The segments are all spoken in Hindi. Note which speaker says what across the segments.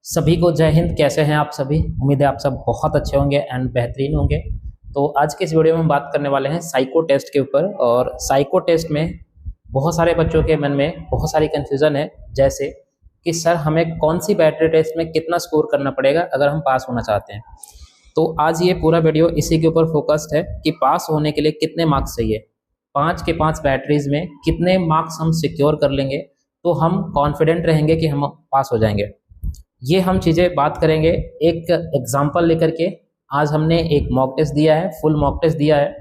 Speaker 1: सभी को जय हिंद। कैसे हैं आप सभी? उम्मीद है आप सब बहुत अच्छे होंगे एंड बेहतरीन होंगे। तो आज के इस वीडियो में हम बात करने वाले हैं साइको टेस्ट के ऊपर। और साइको टेस्ट में बहुत सारे बच्चों के मन में बहुत सारी कन्फ्यूज़न है, जैसे कि सर हमें कौन सी बैटरी टेस्ट में कितना स्कोर करना पड़ेगा अगर हम पास होना चाहते हैं। तो आज ये पूरा वीडियो इसी के ऊपर फोकस्ड है कि पास होने के लिए कितने मार्क्स चाहिए, 5 के 5 बैटरीज में कितने मार्क्स हम सिक्योर कर लेंगे तो हम कॉन्फिडेंट रहेंगे कि हम पास हो जाएंगे। ये हम चीज़ें बात करेंगे एक एग्जाम्पल लेकर के। आज हमने एक मॉक टेस्ट दिया है, फुल मॉक टेस्ट दिया है,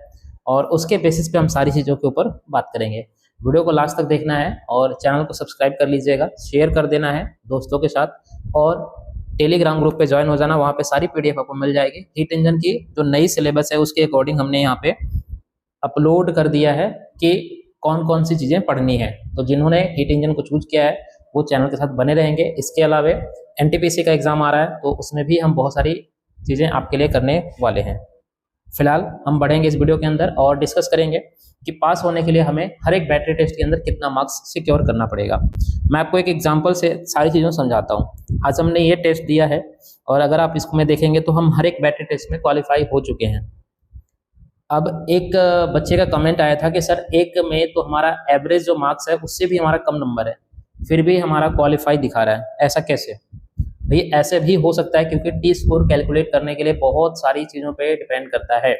Speaker 1: और उसके बेसिस पे हम सारी चीज़ों के ऊपर बात करेंगे। वीडियो को लास्ट तक देखना है और चैनल को सब्सक्राइब कर लीजिएगा, शेयर कर देना है दोस्तों के साथ, और टेलीग्राम ग्रुप पे ज्वाइन हो जाना। वहाँ पे सारी पीडीएफ आपको मिल जाएगी। हीट इंजन की जो नई सिलेबस है उसके अकॉर्डिंग हमने यहाँ पे अपलोड कर दिया है कि कौन कौन सी चीज़ें पढ़नी है। तो जिन्होंने हीट इंजन को चूज किया है वो चैनल के साथ बने रहेंगे। इसके अलावा एनटीपीसी का एग्ज़ाम आ रहा है तो उसमें भी हम बहुत सारी चीज़ें आपके लिए करने वाले हैं। फिलहाल हम बढ़ेंगे इस वीडियो के अंदर और डिस्कस करेंगे कि पास होने के लिए हमें हर एक बैटरी टेस्ट के अंदर कितना मार्क्स सिक्योर करना पड़ेगा। मैं आपको एक एग्जांपल से सारी चीज़ों समझाता हूँ। आज हमने ये टेस्ट दिया है और अगर आप इसको में देखेंगे तो हम हर एक बैटरी टेस्ट में क्वालिफाई हो चुके हैं। अब एक बच्चे का कमेंट आया था कि सर एक में तो हमारा एवरेज जो मार्क्स है उससे भी हमारा कम नंबर है, फिर भी हमारा क्वालिफाई दिखा रहा है, ऐसा कैसे? भाई ऐसे भी हो सकता है क्योंकि टी स्कोर कैलकुलेट करने के लिए बहुत सारी चीज़ों पे डिपेंड करता है।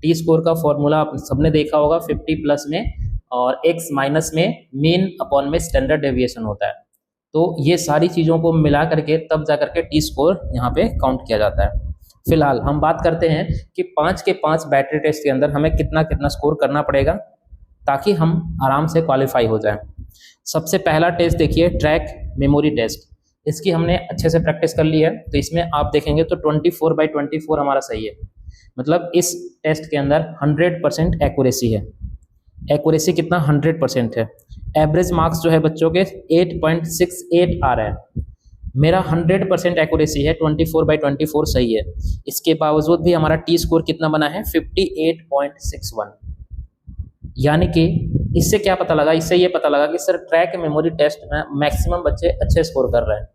Speaker 1: टी स्कोर का फॉर्मूला आप सबने देखा होगा, 50 प्लस में और x माइनस में मीन अपॉन में स्टैंडर्ड डेविएशन होता है। तो ये सारी चीज़ों को मिला करके तब जा करके टी स्कोर यहाँ पे काउंट किया जाता है। फिलहाल हम बात करते हैं कि 5 के 5 बैटरी टेस्ट के अंदर हमें कितना कितना स्कोर करना पड़ेगा ताकि हम आराम से क्वालिफाई हो जाएं। सबसे पहला टेस्ट देखिए, ट्रैक मेमोरी टेस्ट। इसकी हमने अच्छे से प्रैक्टिस कर ली है, तो इसमें आप देखेंगे तो 24/24 हमारा सही है। मतलब इस टेस्ट के अंदर 100% एक्यूरेसी है। एक्यूरेसी कितना? 100% है। एवरेज मार्क्स जो है बच्चों के 8.68 आ रहा है। मेरा 100% एक्यूरेसी है, 24/24 सही है। इसके बावजूद भी हमारा टी स्कोर कितना बना है? 58.61। यानी कि इससे क्या पता लगा? इससे ये पता लगा कि सर ट्रैक मेमोरी टेस्ट में मैक्सिमम बच्चे अच्छे स्कोर कर रहे हैं।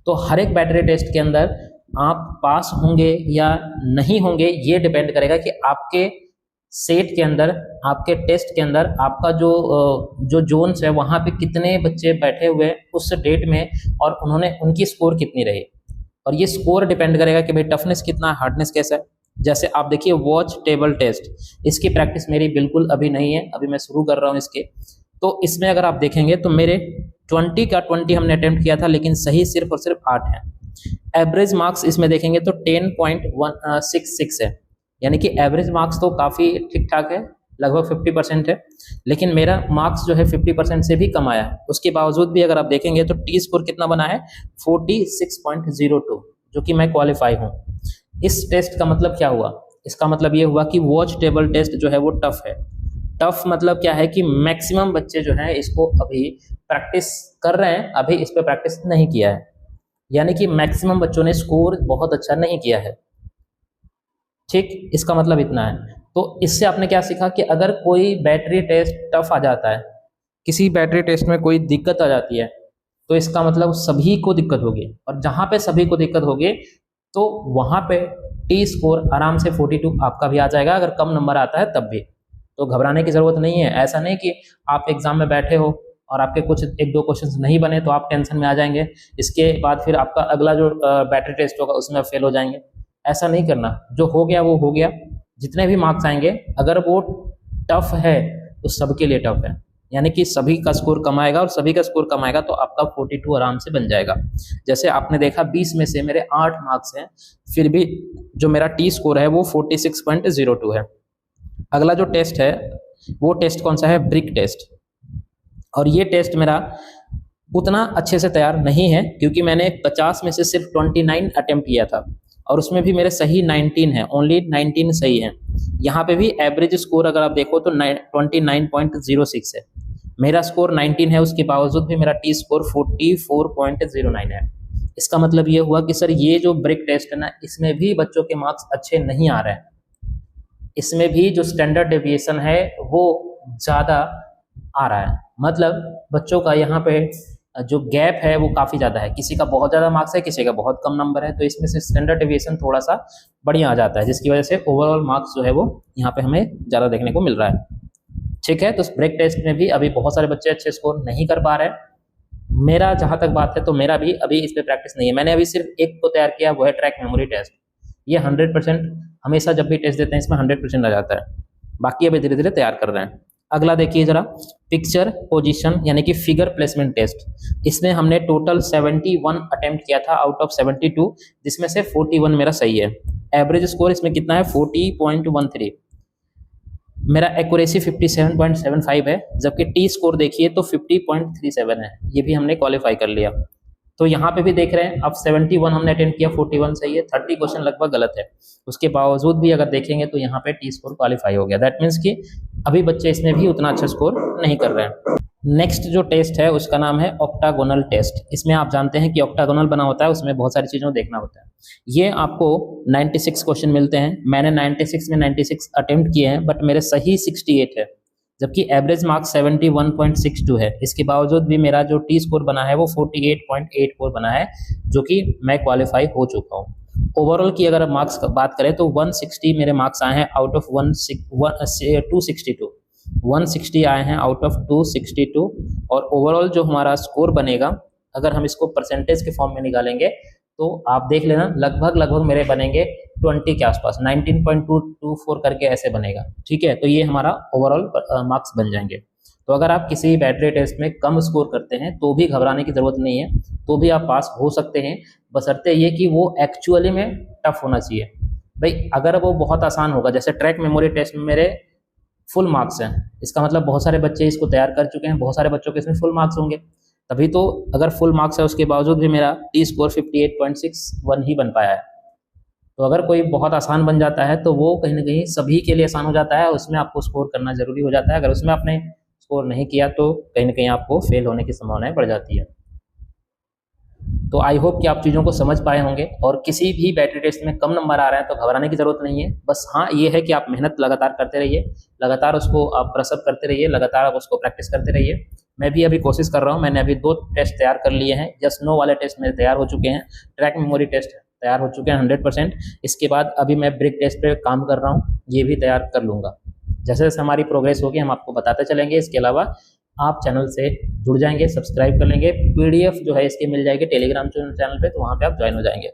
Speaker 1: तो हर एक बैटरी टेस्ट के अंदर आप पास होंगे या नहीं होंगे ये डिपेंड करेगा कि आपके सेट के अंदर, आपके टेस्ट के अंदर आपका जो जोन्स है वहाँ पे कितने बच्चे बैठे हुए उस डेट में और उन्होंने उनकी स्कोर कितनी रही। और ये स्कोर डिपेंड करेगा कि भाई टफनेस कितना है, हार्डनेस कैसा है। जैसे आप देखिए वॉच टेबल टेस्ट, इसकी प्रैक्टिस मेरी बिल्कुल अभी नहीं है, अभी मैं शुरू कर रहा हूँ इसके। तो इसमें अगर आप देखेंगे तो मेरे 20 का 20 हमने अटेम्प्ट किया था, लेकिन सही सिर्फ और सिर्फ 8 है। एवरेज मार्क्स इसमें देखेंगे तो 10.166 है, यानी कि एवरेज मार्क्स तो काफ़ी ठीक ठाक है, लगभग 50% है। लेकिन मेरा मार्क्स जो है 50% से भी कम आया है। उसके बावजूद भी अगर आप देखेंगे तो टी स्कोर कितना बना है? 46.02, जो कि मैं क्वालिफाई हूँ। इस टेस्ट का मतलब क्या हुआ? इसका मतलब ये हुआ कि वॉच टेबल टेस्ट जो है वो टफ है। टफ मतलब क्या है कि मैक्सिमम बच्चे जो हैं इसको अभी प्रैक्टिस कर रहे हैं, अभी इस पर प्रैक्टिस नहीं किया है। यानी कि मैक्सिमम बच्चों ने स्कोर बहुत अच्छा नहीं किया है। ठीक, इसका मतलब इतना है। तो इससे आपने क्या सीखा कि अगर कोई बैटरी टेस्ट टफ आ जाता है, किसी बैटरी टेस्ट में कोई दिक्कत आ जाती है, तो इसका मतलब सभी को दिक्कत होगी। और जहाँ पे सभी को दिक्कत होगी तो वहाँ पे टी स्कोर आराम से 42 आपका भी आ जाएगा, अगर कम नंबर आता है तब भी। तो घबराने की ज़रूरत नहीं है। ऐसा नहीं कि आप एग्ज़ाम में बैठे हो और आपके कुछ 1-2 क्वेश्चन नहीं बने तो आप टेंशन में आ जाएंगे, इसके बाद फिर आपका अगला जो बैटरी टेस्ट होगा उसमें फेल हो जाएंगे। ऐसा नहीं करना, जो हो गया वो हो गया। जितने भी मार्क्स आएंगे अगर वो टफ है तो सबके लिए टफ है, यानी कि सभी का स्कोर कम आएगा, और सभी का स्कोर कम आएगा तो आपका 42 आराम से बन जाएगा। जैसे आपने देखा 20 में से मेरे 8 मार्क्स हैं, फिर भी जो मेरा टी स्कोर है वो 46.02 है। अगला जो टेस्ट है वो टेस्ट कौन सा है? Brick test. और ये टेस्ट मेरा उतना अच्छे से तैयार नहीं है क्योंकि मैंने 50 में से सिर्फ 29 अटेम्प्ट किया था, और उसमें भी मेरे सही 19 है, ओनली 19 सही है। यहाँ पे भी एवरेज स्कोर अगर आप देखो तो 29.06 है। मेरा स्कोर 19 है, उसके बावजूद भी मेरा टी स्कोर 44.09 है। इसका मतलब ये हुआ कि सर ये जो ब्रिक टेस्ट है ना, इसमें भी बच्चों के मार्क्स अच्छे नहीं आ रहे हैं। इसमें भी जो स्टैंडर्ड डेविएशन है वो ज़्यादा आ रहा है। मतलब बच्चों का यहाँ पे जो गैप है वो काफ़ी ज़्यादा है, किसी का बहुत ज़्यादा मार्क्स है, किसी का बहुत कम नंबर है, तो इसमें से स्टैंडर्ड डेविएशन थोड़ा सा बढ़िया आ जाता है, जिसकी वजह से ओवरऑल मार्क्स जो है वो यहाँ पे हमें ज़्यादा देखने को मिल रहा है। ठीक है, तो ब्रेक टेस्ट में भी अभी बहुत सारे बच्चे अच्छे स्कोर नहीं कर पा रहे हैं। मेरा जहाँ तक बात है तो मेरा भी अभी इस पर प्रैक्टिस नहीं है। मैंने अभी सिर्फ एक को तैयार किया, वो है ट्रैक मेमोरी टेस्ट। ये 100% हमेशा जब भी टेस्ट देते हैं इसमें 100% आ जाता है। बाकी अभी धीरे धीरे तैयार कर रहे हैं। अगला देखिए जरा, पिक्चर पोजीशन यानी कि फिगर प्लेसमेंट टेस्ट। इसमें हमने टोटल 71 अटेम्प्ट किया था आउट ऑफ 72, जिसमें से 41 मेरा सही है। एवरेज स्कोर इसमें कितना है, 40.13। मेरा एक्यूरेसी 57.75 है, जबकि टी स्कोर देखिए तो 50.37 है। ये भी हमने क्वालिफाई कर लिया। तो यहाँ पे भी देख रहे हैं, अब 71 हमने अटेम्प्ट किया, 41 सही है, 30 क्वेश्चन लगभग गलत है। उसके बावजूद भी अगर देखेंगे तो यहाँ पे टी स्कोर क्वालिफाई हो गया। दैट मीन्स कि अभी बच्चे इसमें भी उतना अच्छा स्कोर नहीं कर रहे हैं। नेक्स्ट जो टेस्ट है उसका नाम है ऑक्टागोनल टेस्ट। इसमें आप जानते हैं कि ऑक्टागोनल बना होता है, उसमें बहुत सारी चीज़ों को देखना होता है। ये आपको 96 क्वेश्चन मिलते हैं। मैंने 96 में 96 अटेम्प्ट किए हैं, बट मेरे सही 68 है, जबकि एवरेज मार्क्स 71.62 है। इसके बावजूद भी मेरा जो टी स्कोर बना है वो 48.84 बना है, जो कि मैं क्वालिफाई हो चुका हूँ। ओवरऑल की अगर मार्क्स बात करें तो 160 मेरे मार्क्स आए हैं आउट ऑफ 262। 160 आए हैं आउट ऑफ 262। और ओवरऑल जो हमारा स्कोर बनेगा, अगर हम इसको परसेंटेज के फॉर्म में निकालेंगे तो आप देख लेना, लगभग मेरे बनेंगे 20 के आसपास, 19.224 करके ऐसे बनेगा। ठीक है, तो ये हमारा ओवरऑल मार्क्स बन जाएंगे। तो अगर आप किसी बैटरी टेस्ट में कम स्कोर करते हैं तो भी घबराने की ज़रूरत नहीं है, तो भी आप पास हो सकते हैं, बशर्ते ये कि वो एक्चुअली में टफ होना चाहिए। भाई अगर वो बहुत आसान होगा, जैसे ट्रैक मेमोरी टेस्ट में मेरे फुल मार्क्स हैं, इसका मतलब बहुत सारे बच्चे इसको तैयार कर चुके हैं, बहुत सारे बच्चों के इसमें फुल मार्क्स होंगे, तभी तो अगर फुल मार्क्स है उसके बावजूद भी मेरा टी स्कोर 58.61 ही बन पाया है। तो अगर कोई बहुत आसान बन जाता है तो वो कहीं ना कहीं सभी के लिए आसान हो जाता है, उसमें आपको स्कोर करना जरूरी हो जाता है। अगर उसमें आपने स्कोर नहीं किया तो कहीं ना कहीं आपको फेल होने की संभावनाएं बढ़ जाती है। तो आई होप कि आप चीज़ों को समझ पाए होंगे, और किसी भी बैटरी टेस्ट में कम नंबर आ रहे हैं तो घबराने की ज़रूरत नहीं है। बस हाँ ये है कि आप मेहनत लगातार करते रहिए, लगातार उसको आप ब्रशअप करते रहिए, लगातार आप उसको प्रैक्टिस करते रहिए। मैं भी अभी कोशिश कर रहा हूँ, मैंने अभी 2 टेस्ट तैयार कर लिए हैं। जस्ट नो वाले टेस्ट मेरे तैयार हो चुके हैं, ट्रैक मेमोरी टेस्ट तैयार हो चुके हैं 100%। इसके बाद अभी मैं ब्रेक टेस्ट पे काम कर रहा हूँ, ये भी तैयार कर लूँगा। जैसे जैसे हमारी प्रोग्रेस होगी हम आपको बताते चलेंगे। इसके अलावा आप चैनल से जुड़ जाएंगे, सब्सक्राइब कर लेंगे, PDF जो है इसकी मिल जाएगी टेलीग्राम चैनल पे, तो वहाँ पे आप ज्वाइन हो जाएंगे।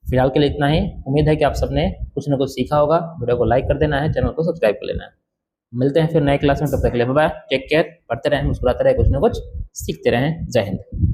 Speaker 1: फिलहाल के लिए इतना ही। उम्मीद है कि आप सबने कुछ ना कुछ सीखा होगा। वीडियो को लाइक कर देना है, चैनल को सब्सक्राइब कर लेना है। मिलते हैं फिर नए क्लास में, तब तक के लिए बाय बाय, टेक केयर, पढ़ते रहें, मुस्कुराते रहें, कुछ ना कुछ सीखते रहें। जय हिंद।